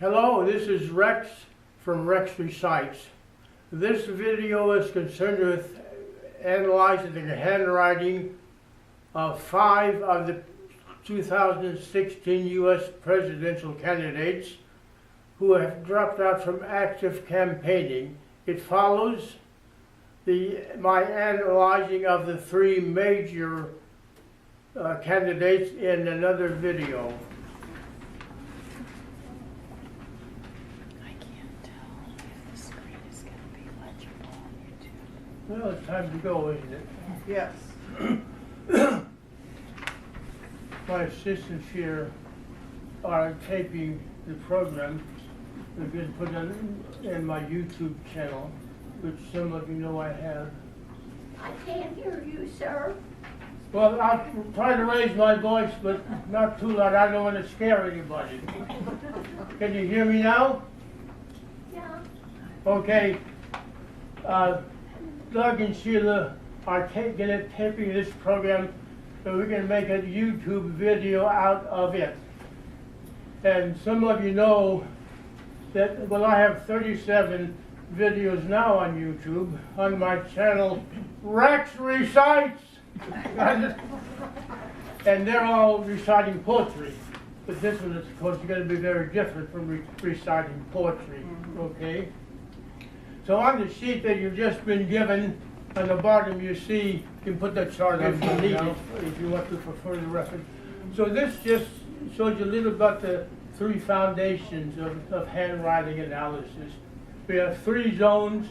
Hello, this is Rex from Rex Recites. This video is concerned with analyzing the handwriting of 5 of the 2016 U.S. presidential candidates who have dropped out from active campaigning. It follows my analyzing of the 3 major candidates in another video. Well, it's time to go, isn't it? Yes. My assistants here are taping the program. They've been put in my YouTube channel, which some of you know I have. I can't hear you, sir. Well, I'll try to raise my voice, but not too loud. I don't want to scare anybody. Can you hear me now? Yeah. Okay. Doug and Sheila are taping this program so we can make a YouTube video out of it. And some of you know that, well, I have 37 videos now on YouTube on my channel, Rex Recites. And they're all reciting poetry. But this one is, of course, going to be very different from reciting poetry, okay? So on the sheet that you've just been given, on the bottom you see, you can put that chart up if you need it, if you want to for further reference. So this just shows you a little about the 3 foundations of handwriting analysis. We have 3 zones.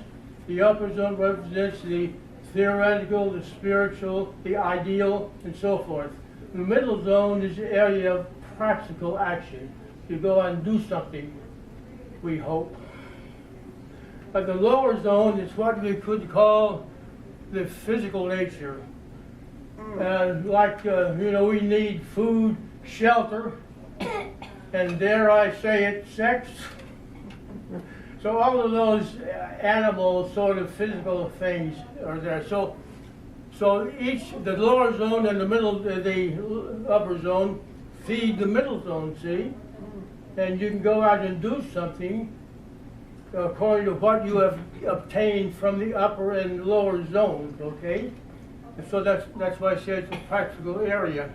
The upper zone represents the theoretical, the spiritual, the ideal, and so forth. The middle zone is the area of practical action. You go out and do something, we hope. But the lower zone is what we could call the physical nature. We need food, shelter, and dare I say it, sex. So all of those animal sort of physical things are there. So the lower zone and the upper zone feed the middle zone, see? And you can go out and do something according to what you have obtained from the upper and lower zones, okay? And so that's why I say it's a practical area.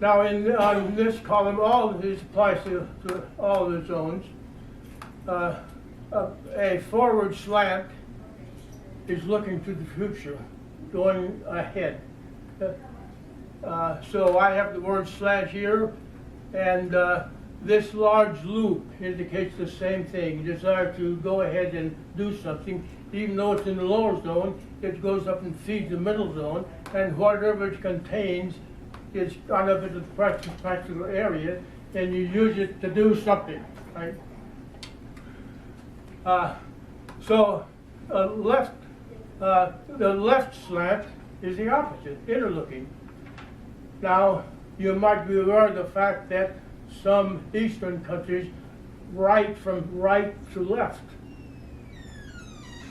Now on this column, all of this applies to all the zones. A forward slant is looking to the future, going ahead. So I have the word slant here, and this large loop indicates the same thing. You desire to go ahead and do something. Even though it's in the lower zone, it goes up and feeds the middle zone, and whatever it contains is gone up into the practical area, and you use it to do something, right? The left slant is the opposite, inner looking. Now, you might be aware of the fact that some Eastern countries write from right to left.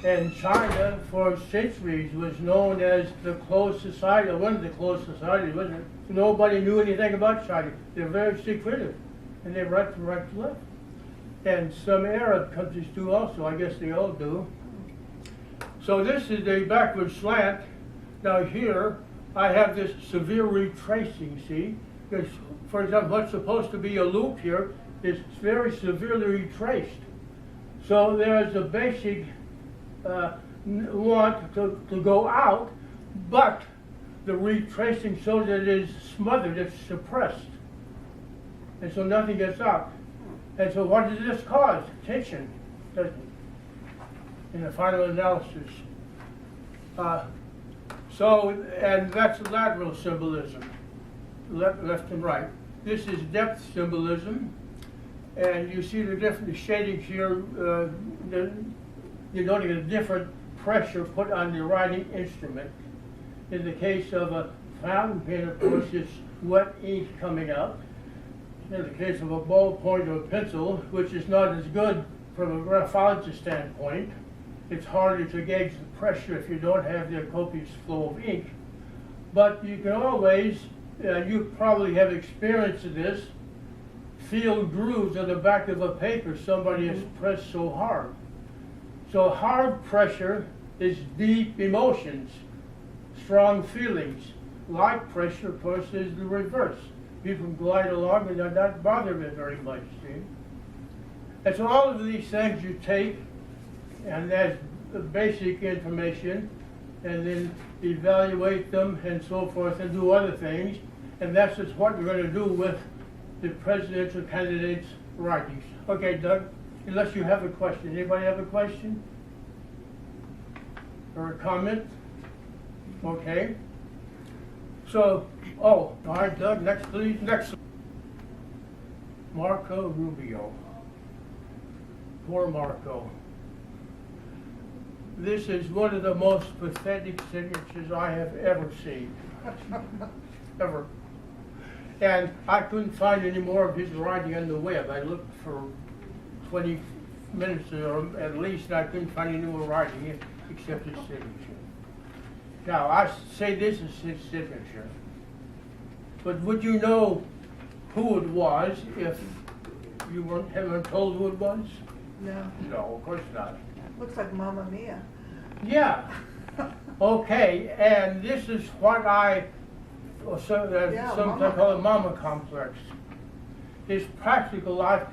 And China, for centuries, was known as the closed society, or one of the closed societies, wasn't it? Nobody knew anything about China. They're very secretive, and they write from right to left. And some Arab countries do also. I guess they all do. So this is the backward slant. Now here, I have this severe retracing, see? Because, for example, what's supposed to be a loop here is very severely retraced. So there's a basic want to go out, but the retracing shows that it is smothered, it's suppressed. And so nothing gets out. And so what does this cause? Tension, doesn't it? In the final analysis. And that's lateral symbolism, left and right. This is depth symbolism, and you see the different shadings here. You're going to get a different pressure put on the writing instrument. In the case of a fountain pen, of course, it's wet ink coming out. In the case of a ballpoint or a pencil, which is not as good from a graphology standpoint, it's harder to gauge the pressure if you don't have the copious flow of ink. But you can always, you probably have experienced this, feel grooves on the back of a paper somebody has pressed so hard. So hard pressure is deep emotions, strong feelings. Light pressure, of course, is the reverse. People glide along and not bother me very much, see? And so all of these things you take, and that's the basic information, and then evaluate them and so forth and do other things. And that's just what we're going to do with the presidential candidates' writings. Okay, Doug, unless you have a question. Anybody have a question? Or a comment? Okay. So, all right, Doug, next please. Next. Marco Rubio. Poor Marco. This is one of the most pathetic signatures I have ever seen. Ever. And I couldn't find any more of his writing on the web. I looked for 20 minutes or at least, and I couldn't find any more writing except his signature. Now, I say this is his signature, but would you know who it was if you haven't told who it was? No. No, of course not. Looks like Mamma Mia. Yeah. Okay, and this is what I sometimes call a mama complex. His practical life,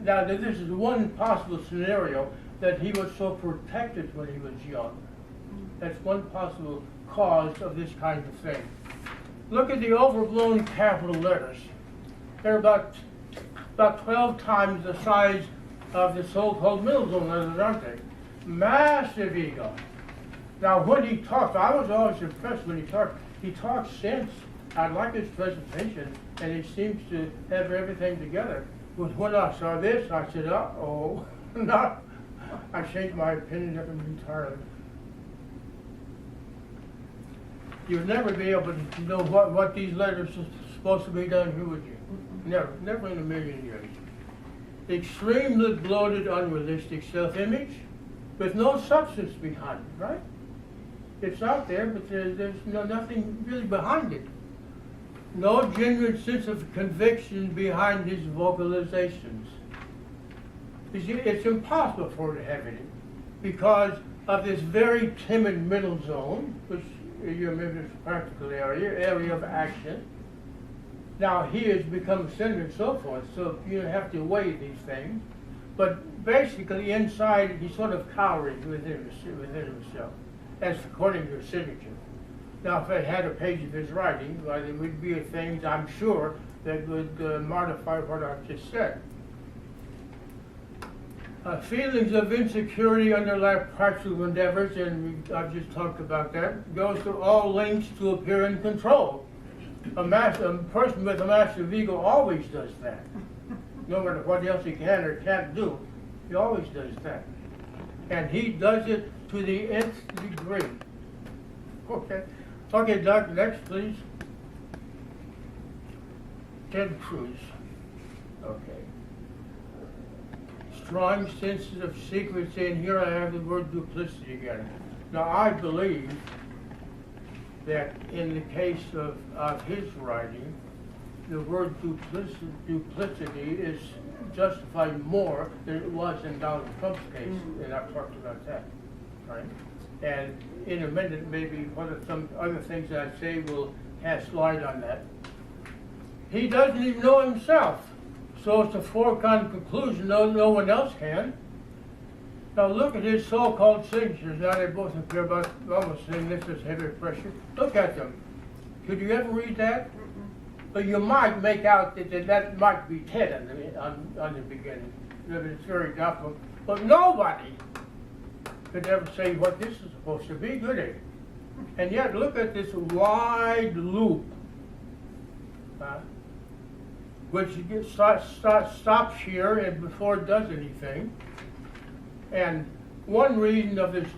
now this is one possible scenario that he was so protected when he was young. That's one possible cause of this kind of thing. Look at the overblown capital letters. They're about 12 times the size of the so-called middle zone letters, aren't they? Massive ego. Now when he talks, I was always impressed when he talks sense. I like his presentation, and he seems to have everything together. But when I saw this, I said, uh-oh, not. I changed my opinion of him entirely. You'd never be able to know what these letters are supposed to be done here, would you? Never in a million years. Extremely bloated, unrealistic self-image with no substance behind it, right? It's out there, but there's nothing really behind it. No genuine sense of conviction behind his vocalizations. It's impossible for it to have it because of this very timid middle zone, which you remember is a practical area of action. Now he has become a senator and so forth, so you have to weigh these things. But basically inside he's sort of cowering within himself, as according to his signature. Now if I had a page of his writing, well, there would be things, I'm sure, that would modify what I've just said. Feelings of insecurity underlie practical endeavors, and I've just talked about that, goes to all lengths to appear in control. A person with a massive ego always does that. No matter what else he can or can't do, he always does that. And he does it to the nth degree. Okay. Okay, Doug, next please. Ted Cruz. Okay. Strong senses of secrecy, and here I have the word duplicity again. Now I believe that in the case of his writing, the word duplicity is justified more than it was in Donald Trump's case, and I've talked about that, right? And in a minute, maybe one of some other things that I say will cast light on that. He doesn't even know himself, so it's a foregone conclusion. No one else can. Now look at his so-called signatures. Now they both appear about almost saying this is heavy pressure. Look at them. Could you ever read that? But you might make out that might be Ted on the beginning. It's very doubtful. But nobody could ever say what this is supposed to be, could they? And yet look at this wide loop, which stops here and before it does anything. And one reason of this,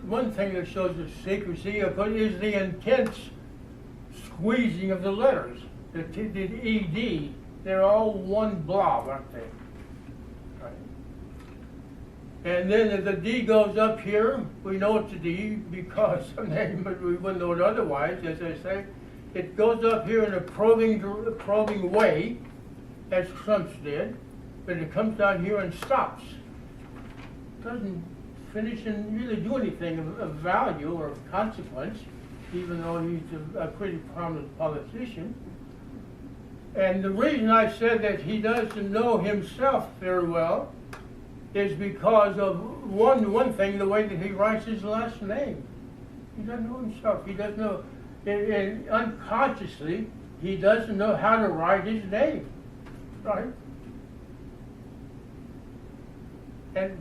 one thing that shows the secrecy is the intense squeezing of the letters. The ED, they're all one blob, aren't they? Right. And then the D goes up here. We know it's a D because of name, but we wouldn't know it otherwise, as I say. It goes up here in a probing way, as Trump's did, but it comes down here and stops. Doesn't finish and really do anything of value or of consequence, even though he's a pretty prominent politician. And the reason I said that he doesn't know himself very well is because of one thing, the way that he writes his last name. He doesn't know himself. He doesn't know, and unconsciously, he doesn't know how to write his name, right?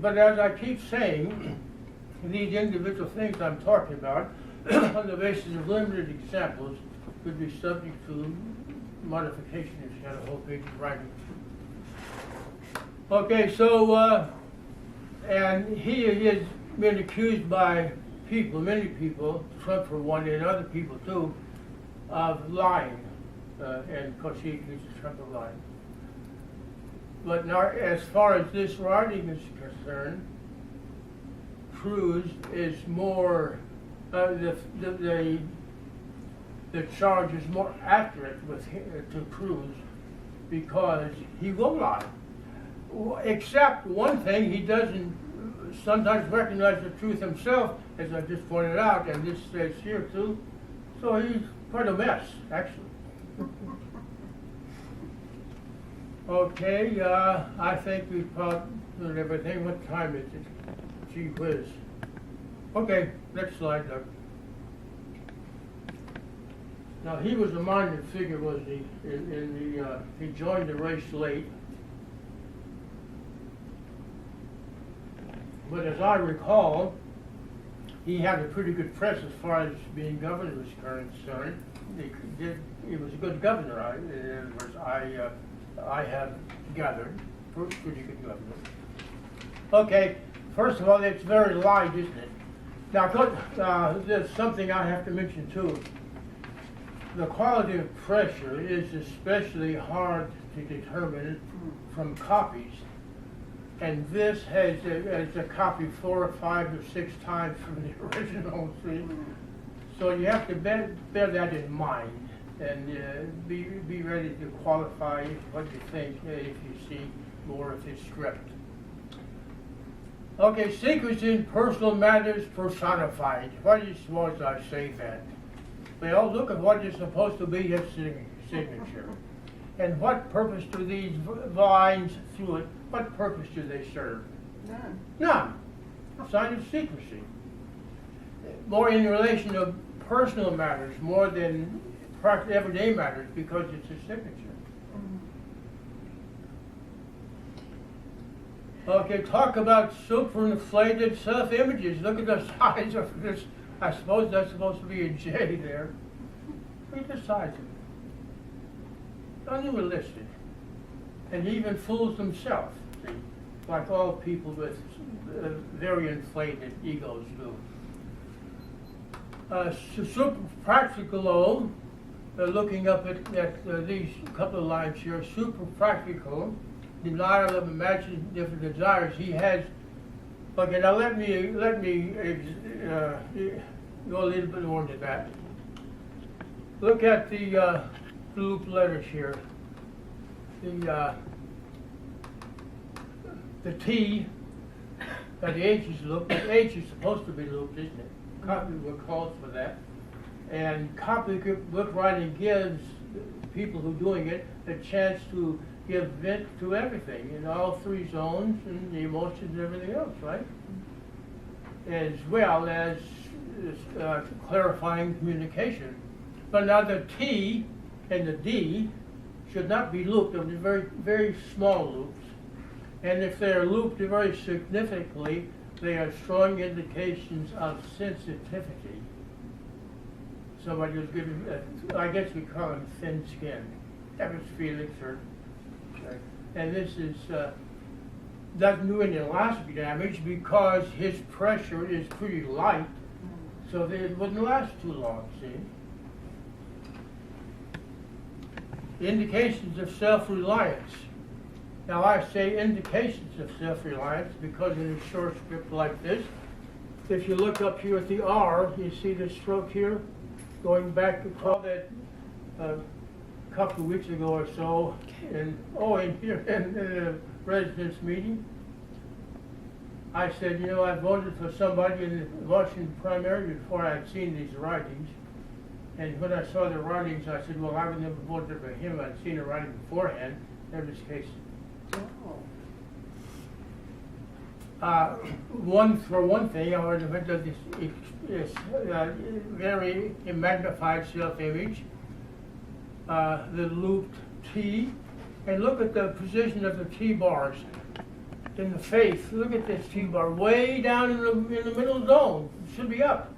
But as I keep saying, these individual things I'm talking about, on the basis of limited examples, could be subject to modification if you had a whole page of writing. Okay, so, and he has been accused by people, many people, Trump for one, and other people too, of lying. And of course he accuses Trump of lying. But now, as far as this writing is concerned, Cruz is more, the charge is more accurate with to Cruz because he will lie. Except one thing, he doesn't sometimes recognize the truth himself, as I just pointed out, and this says here too. So he's quite a mess, actually. Okay, I think we've covered everything. What time is it? Gee whiz. Okay, next slide, Doug. Now, he was a minor figure, was he? He joined the race late. But as I recall, he had a pretty good press as far as being governor was concerned. He was a good governor. I have gathered, pretty good governor. Okay, first of all, it's very light, isn't it? Now, there's something I have to mention too. The quality of pressure is especially hard to determine from copies. And this has a copy 4 or 5 or 6 times from the original, see? So you have to bear that in mind and be ready to qualify what you think if you see more of his script. Okay, secrets in personal matters personified. Why do you suppose I say that? Well, look at what is supposed to be his signature. And what purpose do these lines through it, what purpose do they serve? None. None. Sign of secrecy. More in relation to personal matters, more than everyday matters, because it's a signature. Okay, talk about superinflated self-images. Look at the size of this. I suppose that's supposed to be a J there. Look at the size of it. Unrealistic. And he even fools himself, see, like all people with very inflated egos do. Super practical, looking up at these couple of lines here, super practical, denial of imaginative desires. He has. Okay, now let me go a little bit more into that. Look at the loop letters here. The T, the H is looped. The H is supposed to be looped, isn't it? Copybook calls for that. And copybook writing gives people who are doing it a chance to give vent to everything in all 3 zones and the emotions and everything else, right? As well as clarifying communication. But now the T and the D should not be looped. They're very, very small loops. And if they are looped very significantly, they are strong indications of sensitivity. Somebody was giving, I guess we call him thin skin. That was Felix, and this is doesn't do any elastic damage because his pressure is pretty light, so that it wouldn't last too long, see? Indications of self-reliance. Now I say indications of self-reliance because in a short script like this, if you look up here at the R, you see the stroke here, going back to call that couple of weeks ago or so, in here in the residents' meeting. I said, I voted for somebody in the Washington primary before I had seen these writings. And when I saw the writings, I said, well, I would never voted for him. I'd seen the writing beforehand. In this case. One thing, I would have done this very magnified self-image, the looped T, and look at the position of the T-bars in the face. Look at this T-bar way down in the middle zone. It should be up.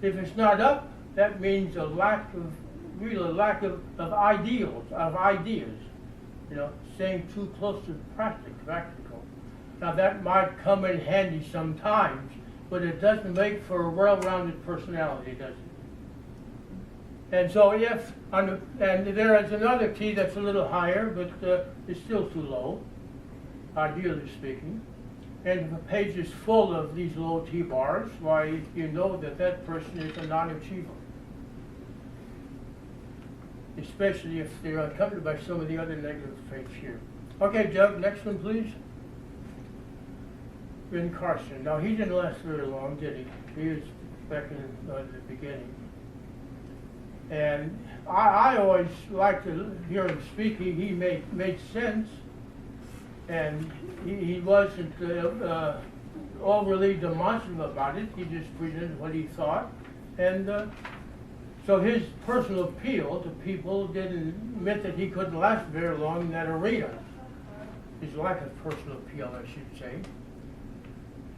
If it's not up, that means a lack of ideals, staying too close to practical. Now that might come in handy sometimes, but it doesn't make for a well-rounded personality, does it? And so and there is another T that's a little higher, but it's still too low, ideally speaking. And if a page is full of these low T-bars, why, you know that person is a non-achiever. Especially if they're accompanied by some of the other negative traits here. Okay, Doug, next one, please. Ben Carson. Now, he didn't last very long, did he? He was back in the beginning. And I always liked to hear him speak. He made sense. And he wasn't overly demonstrative about it. He just presented what he thought. And so his personal appeal to people meant that he couldn't last very long in that arena. His lack of personal appeal, I should say.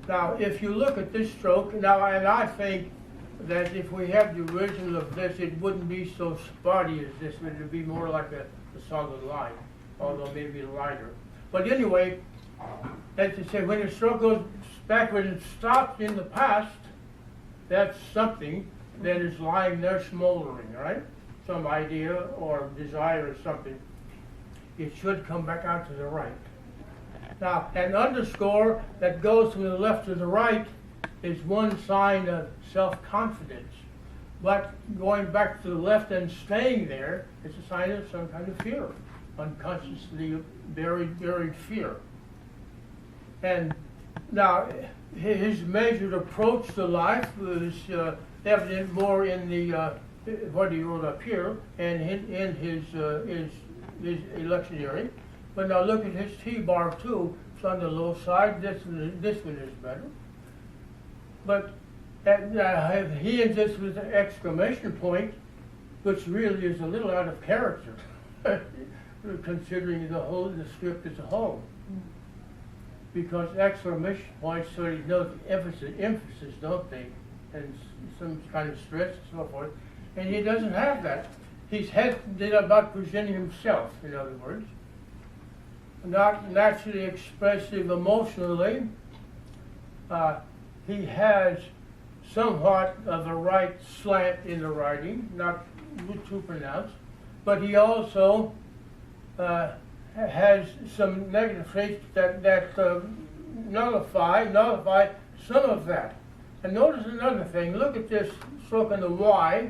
Now, if you look at this stroke, and I think that if we have the original of this, it wouldn't be so spotty as this, but it would be more like a solid line, although maybe lighter. But anyway, as I say, when the stroke goes backward and stops in the past, that's something that is lying there smoldering, right? Some idea or desire or something. It should come back out to the right. Now, an underscore that goes from the left to the right is one sign of self-confidence. But going back to the left and staying there is a sign of some kind of fear, unconsciously buried fear. And now, his measured approach to life was evident more in the what he wrote up here and in his electioneering. But now look at his T-bar too. It's on the low side. This one is better. But he ends this with an exclamation point, which really is a little out of character, considering the script as a whole. Because exclamation points sort of denote emphasis, don't they? And some kind of stress and so forth. And he doesn't have that. He's hesitant about presenting himself, in other words. Not naturally expressive emotionally. He has somewhat of a right slant in the writing, not too pronounced, but he also has some negative traits that nullify some of that. And notice another thing. Look at this stroke on the Y,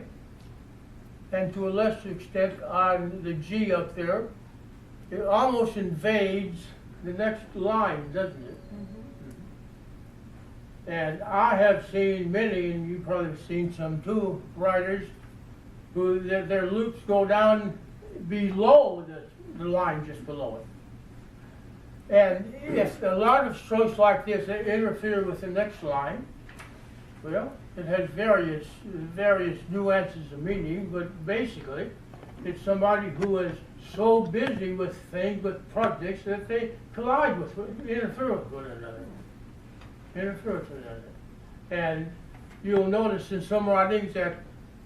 and to a lesser extent on the G up there. It almost invades the next line, doesn't it? Mm-hmm. And I have seen many, and you probably have seen some too, writers who their loops go down below the line just below it. And if a lot of strokes like this interfere with the next line, well, it has various nuances of meaning, but basically, it's somebody who is so busy with things, with projects, that they collide with, interfere with one another. And you'll notice in some writings that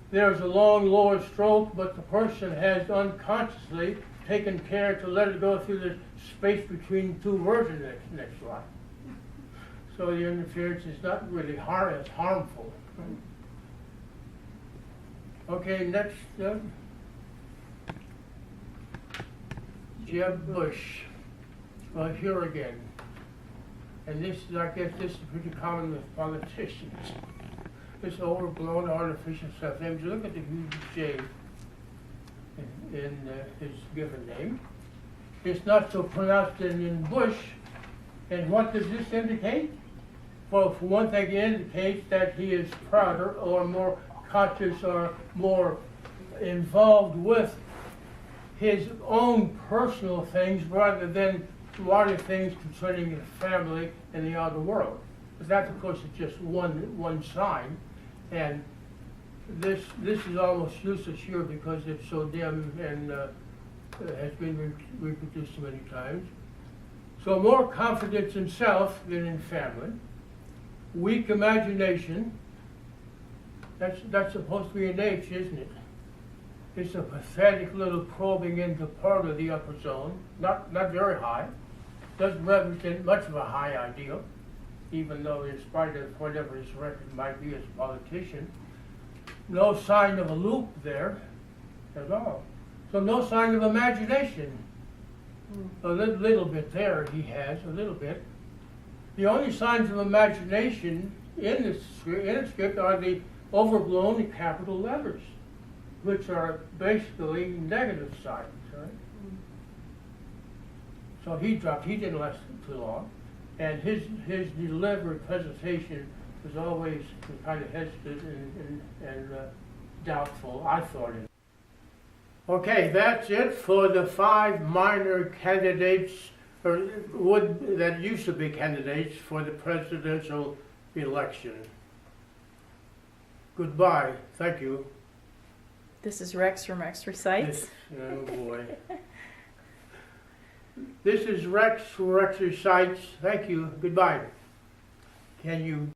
there's a long lower stroke, but the person has unconsciously taken care to let it go through the space between two words in the next line. So the interference is not really as harmful. Okay, next. Jeb Bush. Well, here again. And this is, I guess, this is pretty common with politicians. This overblown artificial self-image. Look at the huge J. in his given name. It's not so pronounced in Bush. And what does this indicate? Well, for one thing, it indicates that he is prouder or more conscious or more involved with his own personal things rather than larger things concerning his family and the outer world. But that, of course, is just one sign, and this is almost useless here because it's so dim and has been reproduced many times. So more confidence in self than in family. Weak imagination. That's supposed to be an H, isn't it? It's a pathetic little probing into part of the upper zone. Not very high. Doesn't represent much of a high ideal, even though in spite of whatever his record might be as a politician. No sign of a loop there at all. So no sign of imagination. A little bit there he has, a little bit. The only signs of imagination in the script are the overblown capital letters, which are basically negative signs, right? So he didn't last too long. And his delivered presentation was always kind of hesitant and doubtful, I thought. Okay, that's it for the 5 minor candidates, that used to be candidates for the presidential election. Goodbye. Thank you. This is Rex from Rex Recites. Oh boy. This is Rex from Rex Recites. Thank you. Goodbye. Can you